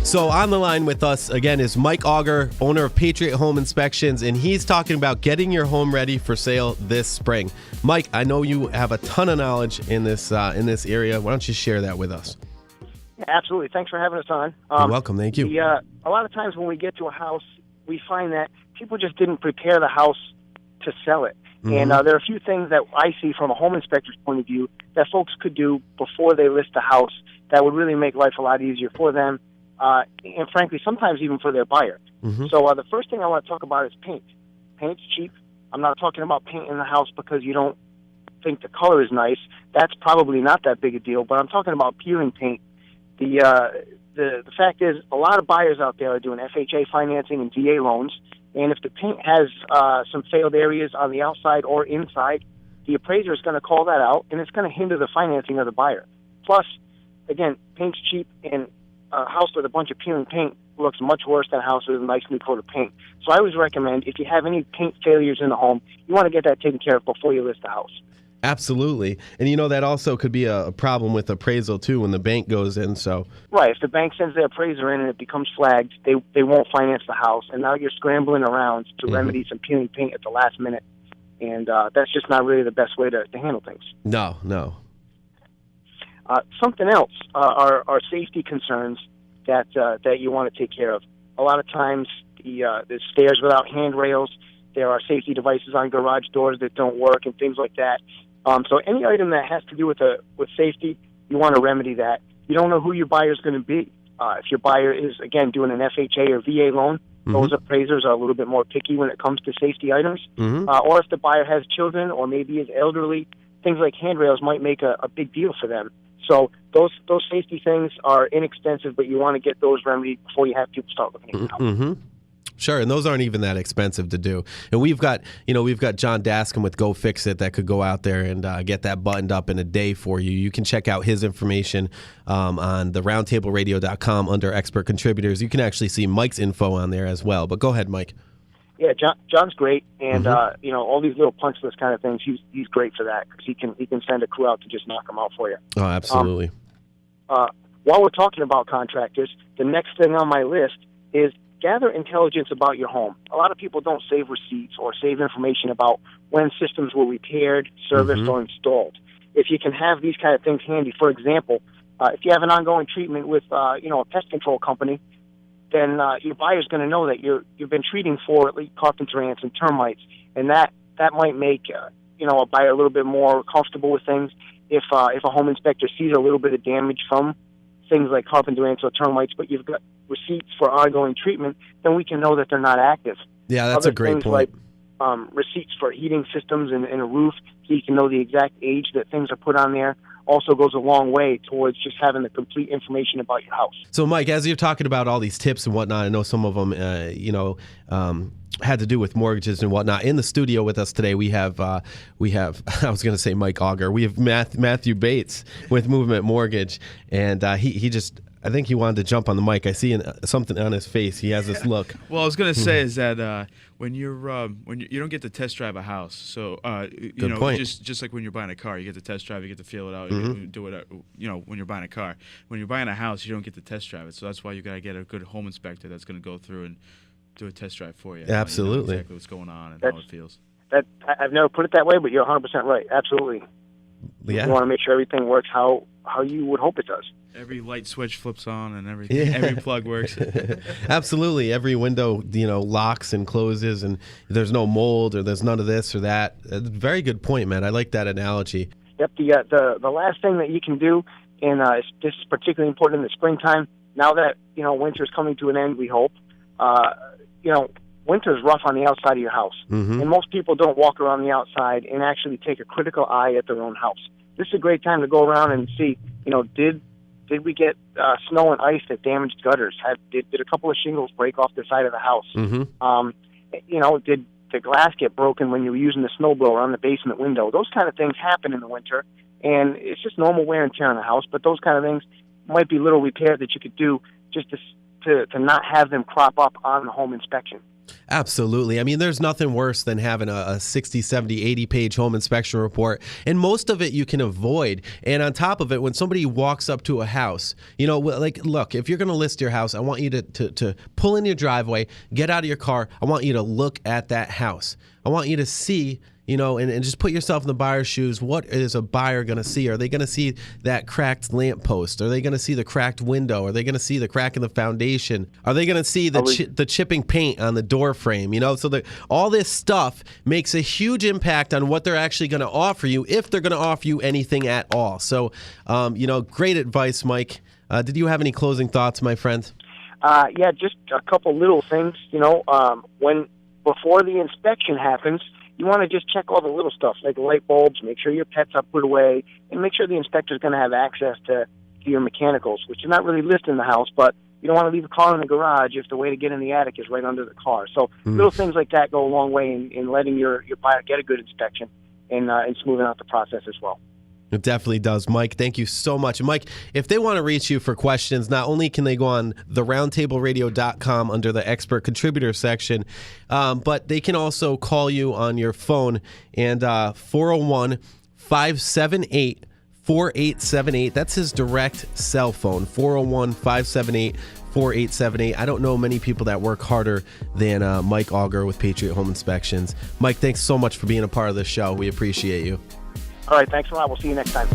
So on the line with us again is Mike Auger, owner of Patriot Home Inspections, and he's talking about getting your home ready for sale this spring. Mike, I know you have a ton of knowledge in this area. Why don't you share that with us? Yeah, absolutely. Thanks for having us on. You're welcome. Thank you. A lot of times when we get to a house, we find that people just didn't prepare the house to sell it. And there are a few things that I see from a home inspector's point of view that folks could do before they list a house that would really make life a lot easier for them, and frankly, sometimes even for their buyer. So the first thing I want to talk about is paint. Paint's cheap. I'm not talking about painting the house because you don't think the color is nice. That's probably not that big a deal, but I'm talking about peeling paint. The fact is, a lot of buyers out there are doing FHA financing and VA loans, and if the paint has some failed areas on the outside or inside, the appraiser is going to call that out, and it's going to hinder the financing of the buyer. Plus, again, paint's cheap, and a house with a bunch of peeling paint looks much worse than a house with a nice new coat of paint. So I always recommend, if you have any paint failures in the home, you want to get that taken care of before you list the house. Absolutely. And you know, that also could be a problem with appraisal too when the bank goes in. So right, if the bank sends their appraiser in and it becomes flagged, they won't finance the house, and now you're scrambling around to remedy some peeling paint at the last minute, and that's just not really the best way to handle things. No. Something else are safety concerns that you want to take care of. A lot of times, the stairs without handrails, there are safety devices on garage doors that don't work and things like that. So any item that has to do with safety, you want to remedy that. You don't know who your buyer is going to be. If your buyer is, again, doing an FHA or VA loan, those appraisers are a little bit more picky when it comes to safety items. Or if the buyer has children or maybe is elderly, things like handrails might make a big deal for them. So those safety things are inexpensive, but you want to get those remedied before you have people start looking at your house. Sure, and those aren't even that expensive to do. And we've got John Daskin with Go Fix It that could go out there and get that buttoned up in a day for you. You can check out his information on the roundtableradio.com under expert contributors. You can actually see Mike's info on there as well. But go ahead, Mike. Yeah, John's great, and all these little punch list kind of things. He's great for that because he can send a crew out to just knock them out for you. Oh, absolutely. While we're talking about contractors, the next thing on my list is gather intelligence about your home. A lot of people don't save receipts or save information about when systems were repaired, serviced, or installed. If you can have these kind of things handy, for example, if you have an ongoing treatment with a pest control company, then your buyer's going to know that you've been treating for at least carpenter ants and termites, and that might make a buyer a little bit more comfortable with things. If a home inspector sees a little bit of damage from things like carpenter ants or termites, but you've got receipts for ongoing treatment, then we can know that they're not active. Yeah, that's a great point. Like receipts for heating systems and a roof, so you can know the exact age that things are put on there, also goes a long way towards just having the complete information about your house. So, Mike, as you're talking about all these tips and whatnot, I know some of them, had to do with mortgages and whatnot. In the studio with us today, we have I was going to say Mike Auger. We have Matthew Bates with Movement Mortgage, and he just, I think he wanted to jump on the mic. I see something on his face. He has this look. Well, I was going to say is that when you don't get to test drive a house, so Good point. just like when you're buying a car, you get to test drive, you get to feel it out, you do it. When you're buying a car, when you're buying a house, you don't get to test drive it. So that's why you got to get a good home inspector that's going to go through and do a test drive for you. Absolutely, you know exactly what's going on and how it feels. I've never put it that way, but you're 100% right. Absolutely. Yeah. You want to make sure everything works how you would hope it does. Every light switch flips on and everything. Yeah. Every plug works. Absolutely. Every window, locks and closes, and there's no mold or there's none of this or that. Very good point, man. I like that analogy. Yep. The last thing that you can do, and this is particularly important in the springtime, now that winter's coming to an end, we hope. Winter's rough on the outside of your house, and most people don't walk around the outside and actually take a critical eye at their own house. This is a great time to go around and see, did we get snow and ice that damaged gutters? Did a couple of shingles break off the side of the house? Did the glass get broken when you were using the snowblower on the basement window? Those kind of things happen in the winter, and it's just normal wear and tear on the house, but those kind of things might be little repairs that you could do just to not have them crop up on the home inspection. Absolutely. I mean, there's nothing worse than having a 60, 70, 80-page home inspection report, and most of it you can avoid. And on top of it, when somebody walks up to a house, like, look, if you're going to list your house, I want you to pull in your driveway, get out of your car. I want you to look at that house. I want you to see, and just put yourself in the buyer's shoes. What is a buyer going to see? Are they going to see that cracked lamppost? Are they going to see the cracked window? Are they going to see the crack in the foundation? Are they going to see the chipping paint on the door frame? So all this stuff makes a huge impact on what they're actually going to offer you, if they're going to offer you anything at all. So, great advice, Mike. Did you have any closing thoughts, my friend? Yeah, just a couple little things. When before the inspection happens, you want to just check all the little stuff, like light bulbs, make sure your pets are put away, and make sure the inspector's going to have access to your mechanicals, which is not really listed in the house, but you don't want to leave a car in the garage if the way to get in the attic is right under the car. So little things like that go a long way in letting your buyer get a good inspection and smoothing out the process as well. It definitely does. Mike, thank you so much. Mike, if they want to reach you for questions, not only can they go on theroundtableradio.com under the expert contributor section, but they can also call you on your phone, and 401-578-4878. That's his direct cell phone, 401-578-4878. I don't know many people that work harder than Mike Auger with Patriot Home Inspections. Mike, thanks so much for being a part of the show. We appreciate you. All right, thanks a lot. We'll see you next time.